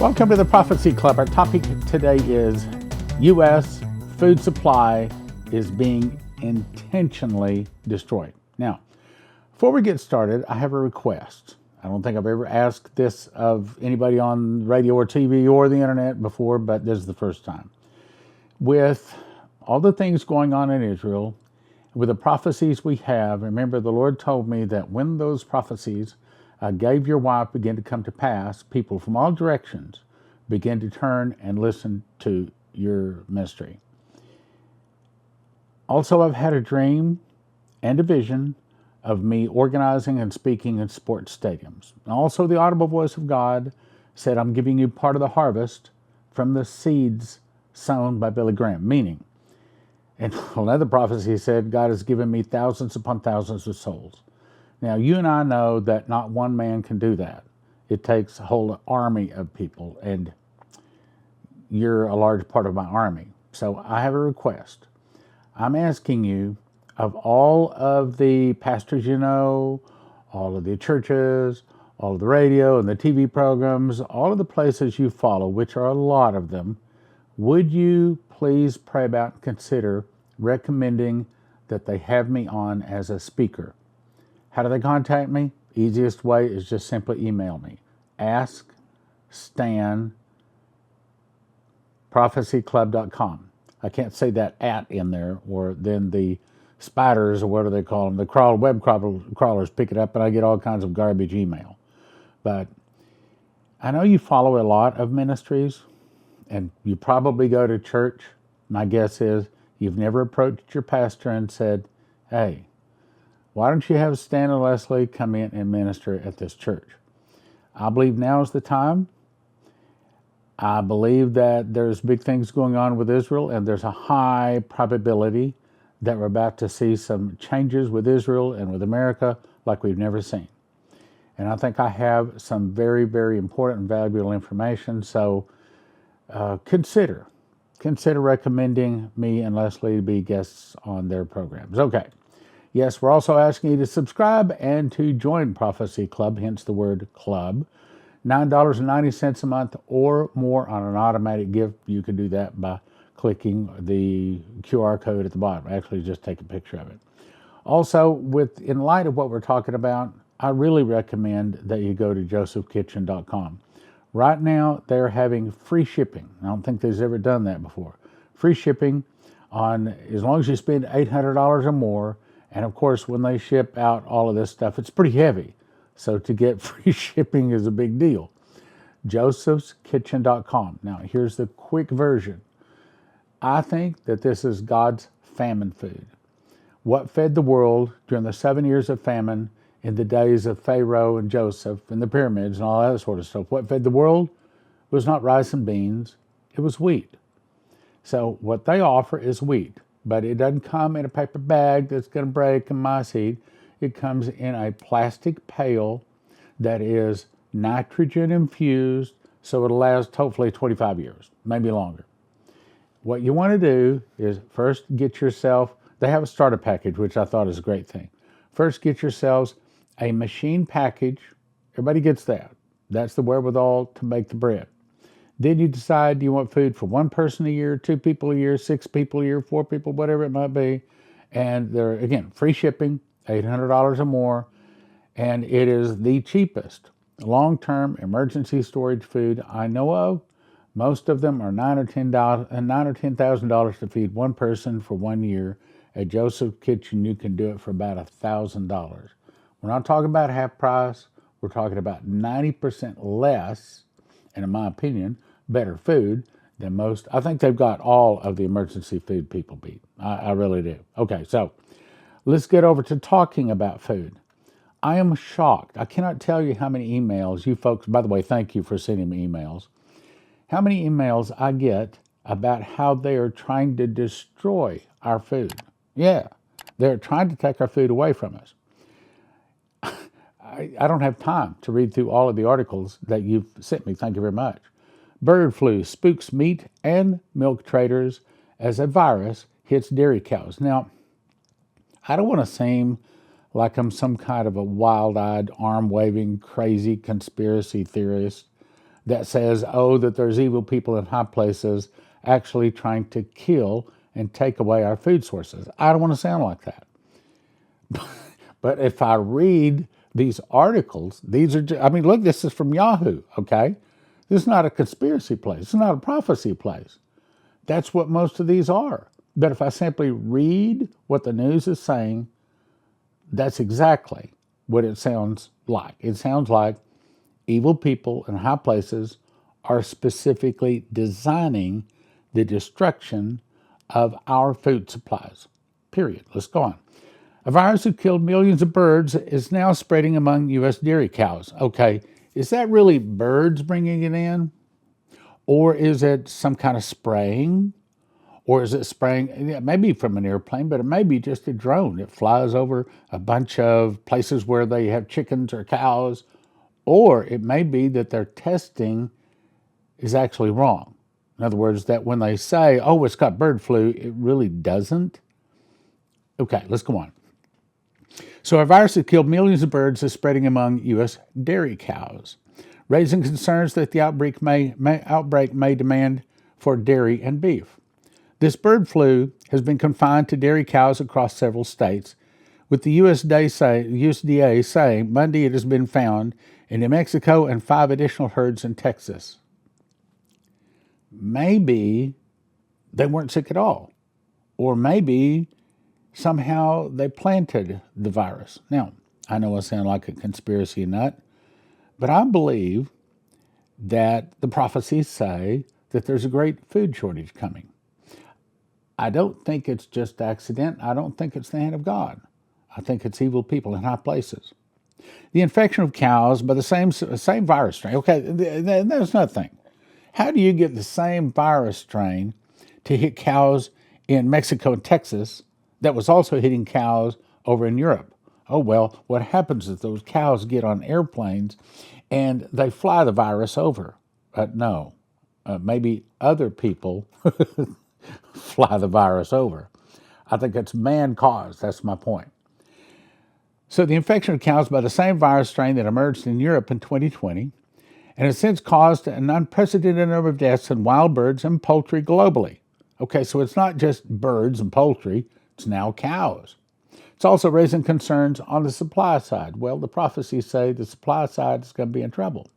Welcome to the Prophecy Club. Our topic today is U.S. food supply is being intentionally destroyed. Now, before we get started, I have a request. I don't think I've ever asked this of anybody on radio or TV or the internet before, but this is the first time. With all the things going on in Israel, with the prophecies we have, remember the Lord told me that when those prophecies gave your wife begin to come to pass, people from all directions begin to turn and listen to your ministry. Also, I've had a dream and a vision of me organizing and speaking in sports stadiums. And also, the audible voice of God said, I'm giving you part of the harvest from the seeds sown by Billy Graham. Meaning, and another prophecy said, God has given me thousands upon thousands of souls. Now, you and I know that not one man can do that. It takes a whole army of people, and you're a large part of my army. So I have a request. I'm asking you, of all of the pastors you know, all of the churches, all of the radio and the TV programs, all of the places you follow, which are a lot of them, would you please pray about and consider recommending that they have me on as a speaker? How do they contact me? Easiest way is just simply email me. askstan@prophecyclub.com. I can't say that at in there, or then the spiders, or what do they call them, the web crawlers pick it up and I get all kinds of garbage email. But I know you follow a lot of ministries and you probably go to church. My guess is you've never approached your pastor and said, hey, why don't you have Stan and Leslie come in and minister at this church? I believe now is the time. I believe that there's big things going on with Israel, and there's a high probability that we're about to see some changes with Israel and with America like we've never seen. And I think I have some very, very important and valuable information. So consider recommending me and Leslie to be guests on their programs. Okay. Yes, we're also asking you to subscribe and to join Prophecy Club, hence the word club. $9.90 a month or more on an automatic gift. You can do that by clicking the QR code at the bottom. Actually, just take a picture of it. Also, in light of what we're talking about, I really recommend that you go to josephkitchen.com. Right now, they're having free shipping. I don't think they've ever done that before. Free shipping on, as long as you spend $800 or more. And of course, when they ship out all of this stuff, it's pretty heavy. So to get free shipping is a big deal. josephskitchen.com. Now, here's the quick version. I think that this is God's famine food. What fed the world during the 7 years of famine in the days of Pharaoh and Joseph and the pyramids and all that sort of stuff, what fed the world was not rice and beans, it was wheat. So what they offer is wheat. But it doesn't come in a paper bag that's going to break and mice eat. It comes in a plastic pail that is nitrogen infused, so it'll last hopefully 25 years, maybe longer. What you want to do is first get yourself, they have a starter package, which I thought is a great thing. First get yourselves a machine package. Everybody gets that. That's the wherewithal to make the bread. Then you decide, do you want food for one person a year, 2 people a year, 6 people a year, 4 people, whatever it might be. And they're, again, free shipping, $800 or more. And it is the cheapest long-term emergency storage food I know of. Most of them are $9,000 or $10,000 to feed one person for 1 year. At Joseph Kitchen, you can do it for about $1,000. We're not talking about half price. We're talking about 90% less, and in my opinion, better food than most. I think they've got all of the emergency food people beat. I really do. Okay, so let's get over to talking about food. I am shocked. I cannot tell you how many emails you folks, by the way, thank you for sending me emails, how many emails I get about how they are trying to destroy our food. Yeah, they're trying to take our food away from us. I don't have time to read through all of the articles that you've sent me. Thank you very much. Bird flu spooks meat and milk traders as a virus hits dairy cows. Now, I don't want to seem like I'm some kind of a wild-eyed, arm-waving, crazy conspiracy theorist. that says, oh, that there's evil people in high places actually trying to kill and take away our food sources. I don't want to sound like that. But if I read these articles, these are, I mean, look, this is from Yahoo, okay? This is not a conspiracy place. It's not a prophecy place. That's what most of these are. But if I simply read what the news is saying, that's exactly what it sounds like. It sounds like evil people in high places are specifically designing the destruction of our food supplies. Period. Let's go on. A virus that killed millions of birds is now spreading among U.S. dairy cows. Okay, is that really birds bringing it in? Or is it some kind of spraying? Or is it spraying, yeah, maybe from an airplane, but it may be just a drone that flies over a bunch of places where they have chickens or cows. Or it may be that their testing is actually wrong. In other words, that when they say, oh, it's got bird flu, it really doesn't. Okay, let's go on. So a virus that killed millions of birds is spreading among U.S. dairy cows, raising concerns that the outbreak may demand for dairy and beef. This bird flu has been confined to dairy cows across several states, with the USDA saying Monday it has been found in New Mexico and 5 additional herds in Texas. Maybe they weren't sick at all, or maybe somehow they planted the virus. Now, I know I sound like a conspiracy nut, but I believe that the prophecies say that there's a great food shortage coming. I don't think it's just accident. I don't think it's the hand of God. I think it's evil people in high places. The infection of cows by the same virus strain. Okay, there's nothing. How do you get the same virus strain to hit cows in Mexico and Texas that was also hitting cows over in Europe? Oh, well, what happens is those cows get on airplanes and they fly the virus over. No, maybe other people fly the virus over. I think it's man-caused. That's my point. So the infection of cows by the same virus strain that emerged in Europe in 2020 and has since caused an unprecedented number of deaths in wild birds and poultry globally. Okay, so it's not just birds and poultry, it's now cows. It's also raising concerns on the supply side. Well, the prophecies say the supply side is going to be in trouble.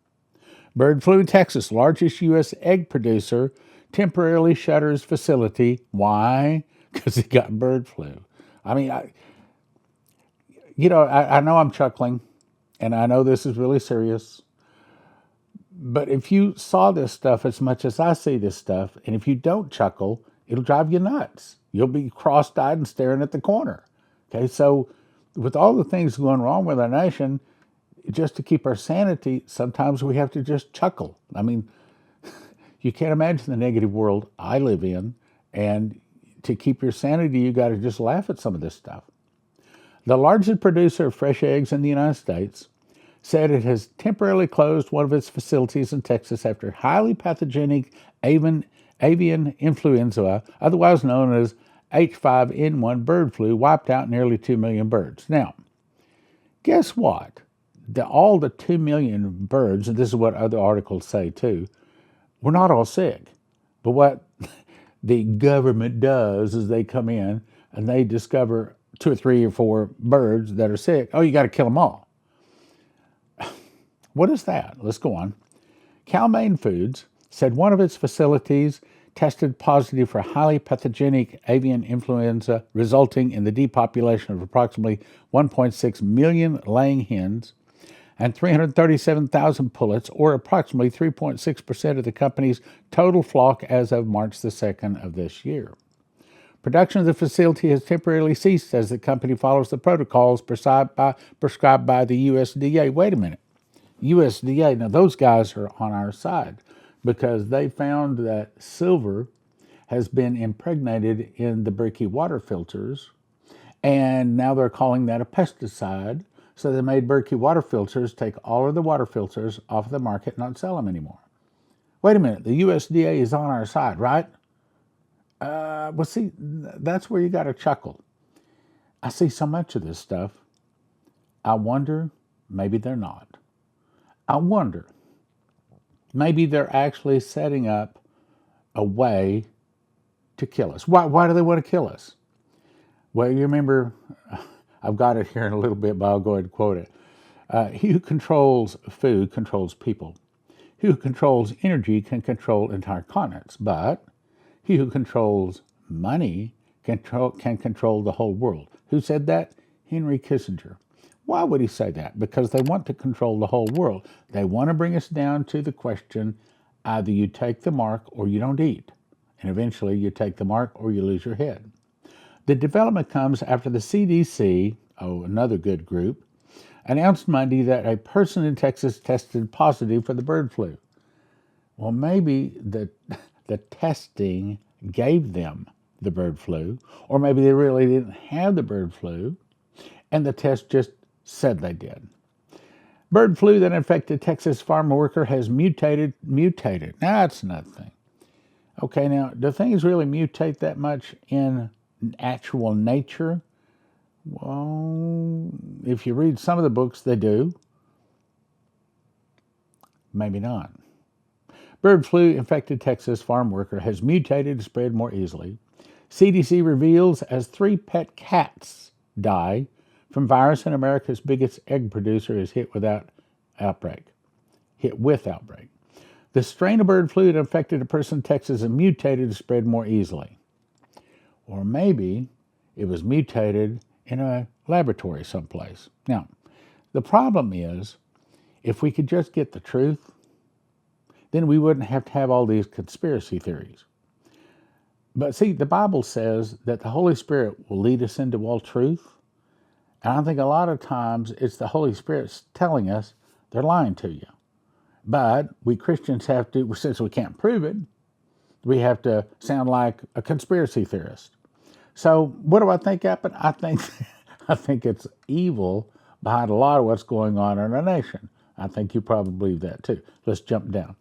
Bird flu in Texas, largest U.S. egg producer, temporarily shutters facility. Why? Because it got bird flu. I mean, I know I'm chuckling, and I know this is really serious. But if you saw this stuff as much as I see this stuff, and if you don't chuckle, it'll drive you nuts. You'll be cross-eyed and staring at the corner. Okay, so with all the things going wrong with our nation, just to keep our sanity, sometimes we have to just chuckle. I mean, you can't imagine the negative world I live in, and to keep your sanity, you got to just laugh at some of this stuff. The largest producer of fresh eggs in the United States said it has temporarily closed one of its facilities in Texas after highly pathogenic avian influenza, otherwise known as H5N1 bird flu, wiped out nearly 2 million birds. Now, guess what? All the 2 million birds, and this is what other articles say too, we're not all sick. But what the government does is they come in and they discover 2 or 3 or 4 birds that are sick. Oh, you got to kill them all. What is that? Let's go on. Cal-Maine Foods said one of its facilities tested positive for highly pathogenic avian influenza, resulting in the depopulation of approximately 1.6 million laying hens and 337,000 pullets, or approximately 3.6% of the company's total flock as of March the 2nd of this year. Production of the facility has temporarily ceased as the company follows the protocols prescribed by the USDA. Wait a minute. USDA, now those guys are on our side because they found that silver has been impregnated in the Berkey water filters, and now they're calling that a pesticide. So they made Berkey water filters take all of the water filters off the market and not sell them anymore. Wait a minute, the USDA is on our side, right? Well, see, that's where you got to chuckle. I see so much of this stuff. I wonder, maybe they're not. I wonder Maybe they're actually setting up a way to kill us. Why do they want to kill us? Well, you remember, I've got it here in a little bit, but I'll go ahead and quote it. He who controls food controls people. He who controls energy can control entire continents, but he who controls money can control the whole world. Who said that? Henry Kissinger. Why would he say that? Because they want to control the whole world. They want to bring us down to the question, either you take the mark or you don't eat. And eventually you take the mark or you lose your head. The development comes after the CDC, another good group, announced Monday that a person in Texas tested positive for the bird flu. Well, maybe the testing gave them the bird flu, or maybe they really didn't have the bird flu, and the test just said they did. Bird flu that infected Texas farm worker has mutated. Now, that's another thing. Okay, now, do things really mutate that much in actual nature? Well, if you read some of the books, they do. Maybe not. Bird flu infected Texas farm worker has mutated to spread more easily. CDC reveals as 3 pet cats die from virus, and America's biggest egg producer is hit with outbreak. The strain of bird flu that infected a person in Texas and mutated to spread more easily. Or maybe it was mutated in a laboratory someplace. Now, the problem is, if we could just get the truth, then we wouldn't have to have all these conspiracy theories. But see, the Bible says that the Holy Spirit will lead us into all truth. And I think a lot of times it's the Holy Spirit telling us they're lying to you. But we Christians have to, since we can't prove it, we have to sound like a conspiracy theorist. So what do I think happened? I think it's evil behind a lot of what's going on in our nation. I think you probably believe that too. Let's jump down.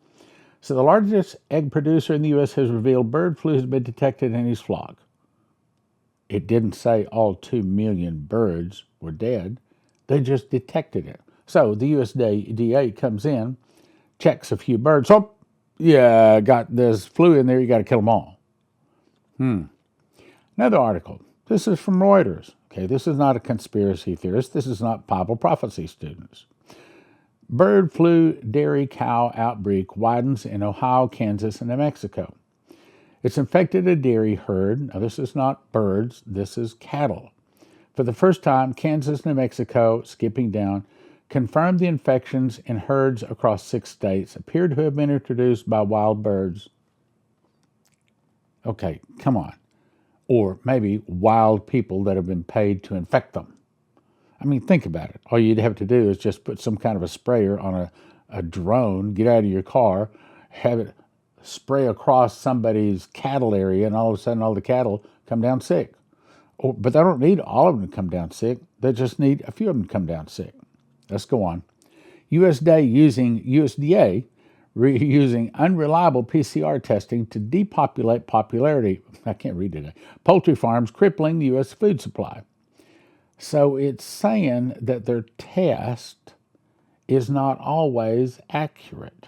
So the largest egg producer in the U.S. has revealed bird flu has been detected in his flock. It didn't say all 2 million birds were dead. They just detected it. So the USDA comes in, checks a few birds. Oh, yeah, there's flu in there. You got to kill them all. Another article. This is from Reuters. Okay, this is not a conspiracy theorist. This is not Bible prophecy students. Bird flu dairy cow outbreak widens in Ohio, Kansas, and New Mexico. It's infected a dairy herd. Now, this is not birds. This is cattle. For the first time, Kansas, New Mexico, skipping down, confirmed the infections in herds across 6 states appear to have been introduced by wild birds. Okay, come on. Or maybe wild people that have been paid to infect them. I mean, think about it. All you'd have to do is just put some kind of a sprayer on a drone, get out of your car, have it spray across somebody's cattle area, and all of a sudden all the cattle come down sick. But they don't need all of them to come down sick. They just need a few of them to come down sick. Let's go on. USDA using unreliable PCR testing to depopulate poultry farms, crippling the U.S. food supply. So it's saying that their test is not always accurate.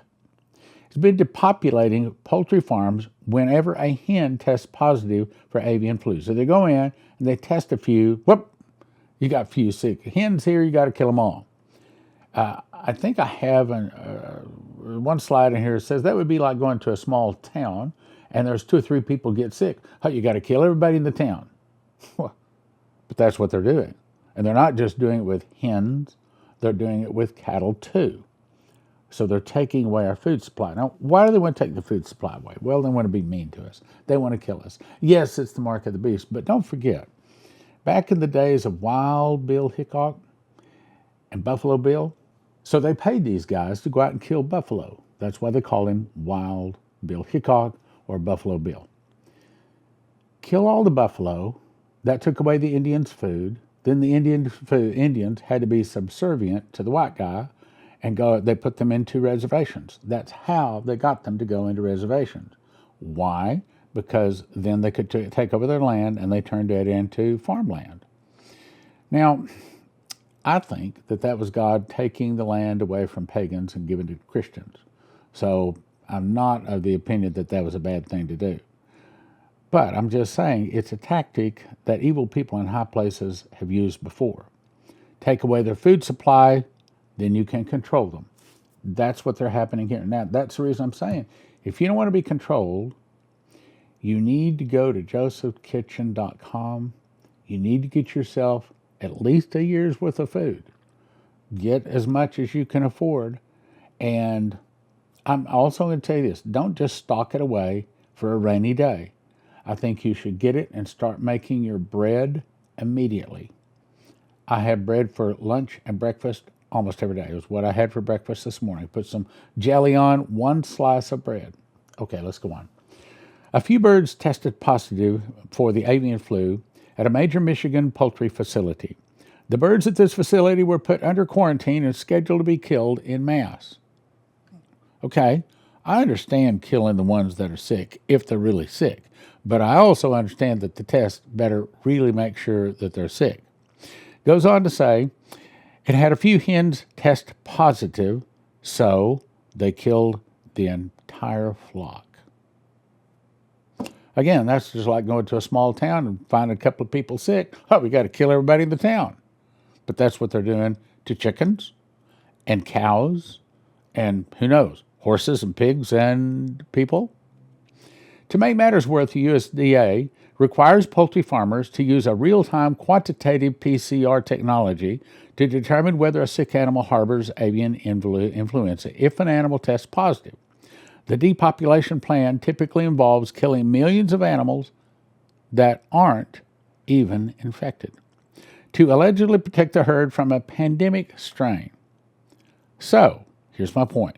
It's been depopulating poultry farms whenever a hen tests positive for avian flu. So they go in and they test a few. Whoop, you got a few sick hens here. You got to kill them all. I think I have one slide in here that says that would be like going to a small town and there's 2 or 3 people get sick. Oh, you got to kill everybody in the town. But that's what they're doing. And they're not just doing it with hens, they're doing it with cattle too. So they're taking away our food supply. Now, why do they want to take the food supply away? Well, they want to be mean to us. They want to kill us. Yes, it's the mark of the beast, but don't forget, back in the days of Wild Bill Hickok and Buffalo Bill, so they paid these guys to go out and kill buffalo. That's why they call him Wild Bill Hickok or Buffalo Bill. Kill all the buffalo. That took away the Indians' food. Then the Indians had to be subservient to the white guy and they put them into reservations. That's how they got them to go into reservations. Why? Because then they could take over their land and they turned it into farmland. Now, I think that was God taking the land away from pagans and giving it to Christians. So I'm not of the opinion that that was a bad thing to do. But I'm just saying it's a tactic that evil people in high places have used before. Take away their food supply, then you can control them. That's what they're happening here. Now, that's the reason I'm saying, if you don't want to be controlled, you need to go to josephkitchen.com. You need to get yourself at least a year's worth of food. Get as much as you can afford. And I'm also going to tell you this, don't just stock it away for a rainy day. I think you should get it and start making your bread immediately. I have bread for lunch and breakfast almost every day. It was what I had for breakfast this morning. Put some jelly on, one slice of bread. Okay, let's go on. A few birds tested positive for the avian flu at a major Michigan poultry facility. The birds at this facility were put under quarantine and scheduled to be killed en masse. Okay, I understand killing the ones that are sick if they're really sick, but I also understand that the test better really make sure that they're sick. Goes on to say, it had a few hens test positive, so they killed the entire flock. Again, that's just like going to a small town and finding a couple of people sick. Oh, we got to kill everybody in the town. But that's what they're doing to chickens and cows and who knows, horses and pigs and people. To make matters worse, the USDA requires poultry farmers to use a real-time quantitative PCR technology to determine whether a sick animal harbors avian influenza if an animal tests positive. The depopulation plan typically involves killing millions of animals that aren't even infected to allegedly protect the herd from a pandemic strain. So, here's my point.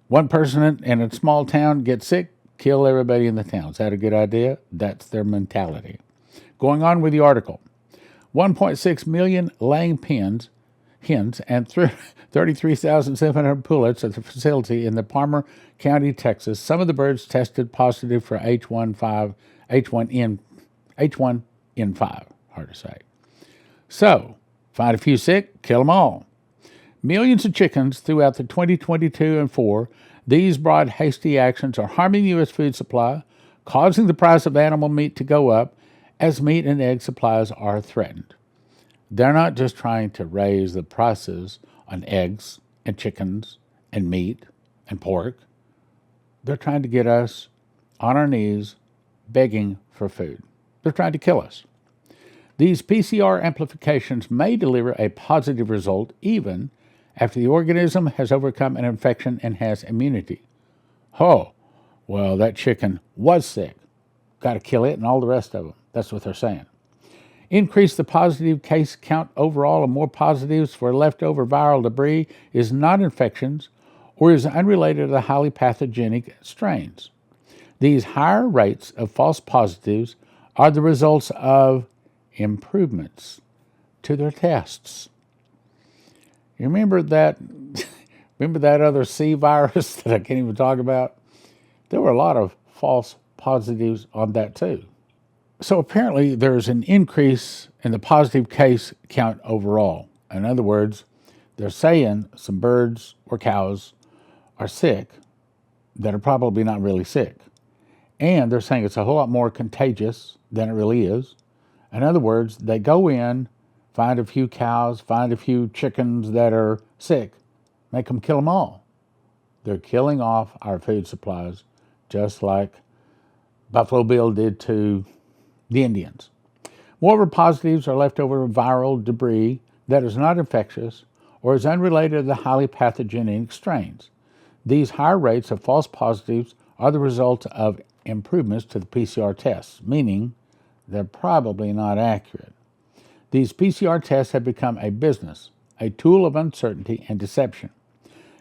One person in a small town gets sick, kill everybody in the town. Is that a good idea? That's their mentality. Going on with the article. 1.6 million laying hens and 33,700 pullets at the facility in the Palmer County, Texas. Some of the birds tested positive for H1N5, hard to say. So, find a few sick, kill them all. Millions of chickens throughout the 2022 and 4. These broad, hasty actions are harming the U.S. food supply, causing the price of animal meat to go up as meat and egg supplies are threatened. They're not just trying to raise the prices on eggs and chickens and meat and pork. They're trying to get us on our knees begging for food. They're trying to kill us. These PCR amplifications may deliver a positive result even after the organism has overcome an infection and has immunity. Oh, well, that chicken was sick. Got to kill it and all the rest of them. That's what they're saying. Increase the positive case count overall and more positives for leftover viral debris is not infections or is unrelated to the highly pathogenic strains. These higher rates of false positives are the results of improvements to their tests. You remember that other C virus that I can't even talk about? There were a lot of false positives on that too. So apparently there's an increase in the positive case count overall. In other words, they're saying some birds or cows are sick that are probably not really sick. And they're saying it's a whole lot more contagious than it really is. In other words, they go in, find a few cows, find a few chickens that are sick, make them kill them all. They're killing off our food supplies just like Buffalo Bill did to the Indians. Moreover, positives are leftover viral debris that is not infectious or is unrelated to the highly pathogenic strains. These higher rates of false positives are the result of improvements to the PCR tests, meaning they're probably not accurate. These PCR tests have become a business, a tool of uncertainty and deception.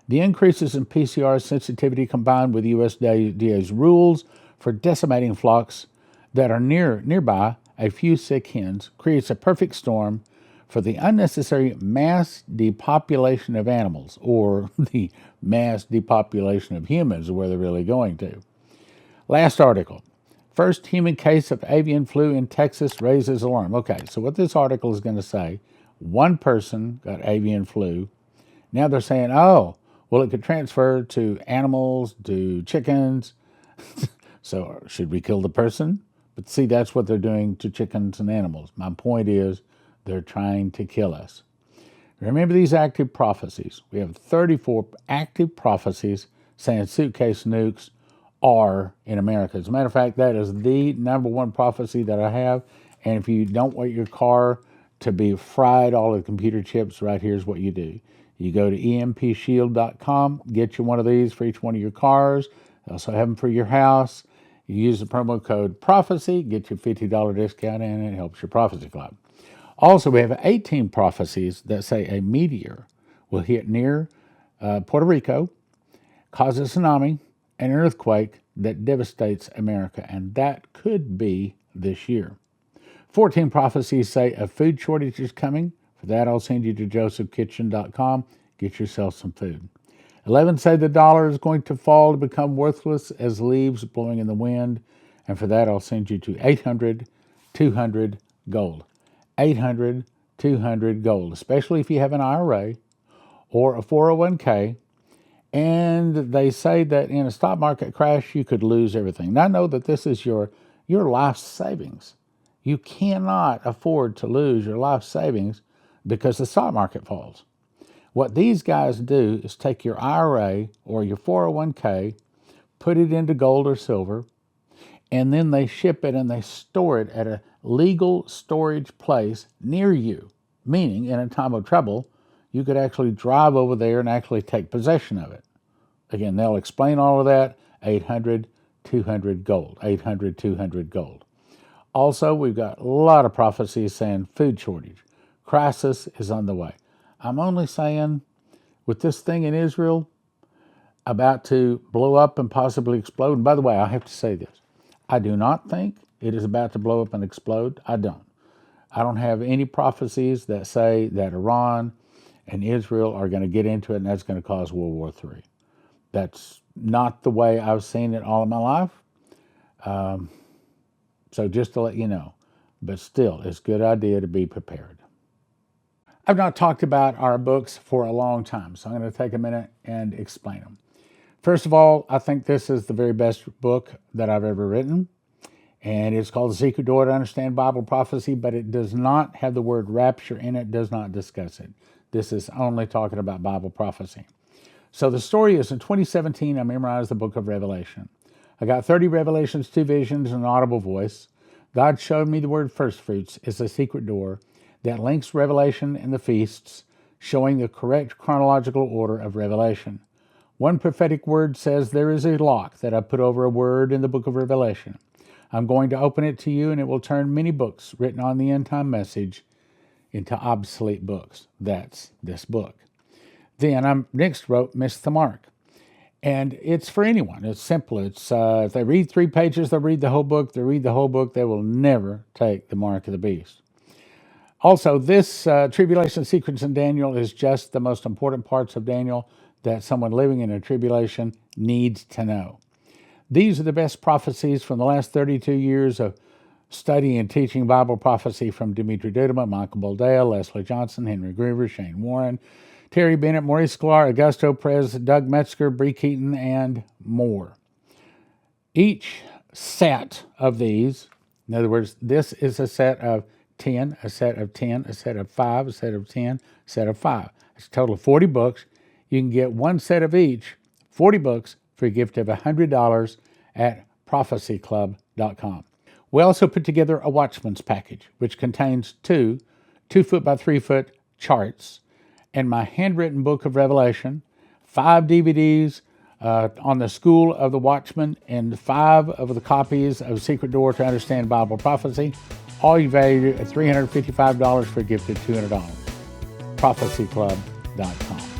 The increases in PCR sensitivity combined with USDA's rules for decimating flocks that are nearby a few sick hens creates a perfect storm for the unnecessary mass depopulation of animals, or the mass depopulation of humans, where they're really going to. Last article. First human case of avian flu in Texas raises alarm. Okay, so what this article is going to say, one person got avian flu. Now they're saying, oh, Well, it could transfer to animals, to chickens. So should we kill the person? But see, that's what they're doing to chickens and animals. My point is, they're trying to kill us. Remember these active prophecies. We have 34 active prophecies saying suitcase nukes are in America. As a matter of fact, that is the #1 prophecy that I have. And if you don't want your car to be fried, all of the computer chips, right here's what you do. You go to empshield.com, get you one of these for each one of your cars. They also have them for your house. You use the promo code prophecy, get your $50 discount, and it helps your prophecy club. Also, we have 18 prophecies that say a meteor will hit near Puerto Rico, cause a tsunami and an earthquake that devastates America, and that could be this year. 14 prophecies say a food shortage is coming. For that, I'll send you to josephkitchen.com. Get yourself some food. 11 say the dollar is going to fall to become worthless as leaves blowing in the wind. And for that, I'll send you to 800-200-GOLD. 800-200-GOLD, especially if you have an IRA or a 401k. And they say that in a stock market crash, you could lose everything. Now, know that this is your life savings. You cannot afford to lose your life savings because the stock market falls. What these guys do is take your IRA or your 401k, put it into gold or silver, and then they ship it and they store it at a legal storage place near you. Meaning, in a time of trouble, you could actually drive over there and actually take possession of it. Again, they'll explain all of that. 800-200-GOLD. 800-200-GOLD. Also, we've got a lot of prophecies saying food shortage. Crisis is on the way. I'm only saying, with this thing in Israel about to blow up and possibly explode, and by the way, I have to say this. I do not think it is about to blow up and explode. I don't. I don't have any prophecies that say that Iran and Israel are going to get into it and that's going to cause World War III. That's not the way I've seen it all of my life. So just to let you know. But still, it's a good idea to be prepared. I've not talked about our books for a long time, so I'm going to take a minute and explain them. First of all, I think this is the very best book that I've ever written, and it's called The Secret Door to Understand Bible Prophecy, but it does not have the word rapture in it, does not discuss it. This is only talking about Bible prophecy. So the story is in 2017, I memorized the book of Revelation. I got 30 revelations, 2 visions, and an audible voice. God showed me the word first fruits is a secret door that links Revelation and the feasts, showing the correct chronological order of Revelation. One prophetic word says there is a lock that I put over a word in the book of Revelation. I'm going to open it to you, and it will turn many books written on the end time message into obsolete books. That's this book. Then I next wrote Miss the Mark. And it's for anyone. It's simple. It's if they read 3 pages, they'll read the whole book. They read the whole book, they will never take the mark of the beast. Also, this Tribulation Secrets in Daniel is just the most important parts of Daniel that someone living in a tribulation needs to know. These are the best prophecies from the last 32 years of studying and teaching Bible prophecy from Dimitri Duduman, Michael Boldea, Leslie Johnson, Henry Groover, Shane Warren, Terry Bennett, Maurice Sklar, Augusto Perez, Doug Metzger, Bree Keaton, and more. Each set of these, in other words, this is a set of 10, a set of 10, a set of 5, a set of 10, a set of 5. It's a total of 40 books. You can get one set of each, 40 books, for a gift of $100 at prophecyclub.com. We also put together a Watchman's package, which contains 2 2-foot by 3-foot charts and my handwritten book of Revelation, 5 DVDs on the School of the Watchman, and 5 of the copies of Secret Door to Understand Bible Prophecy, all you valued at $355 for a gift of $200. prophecyclub.com.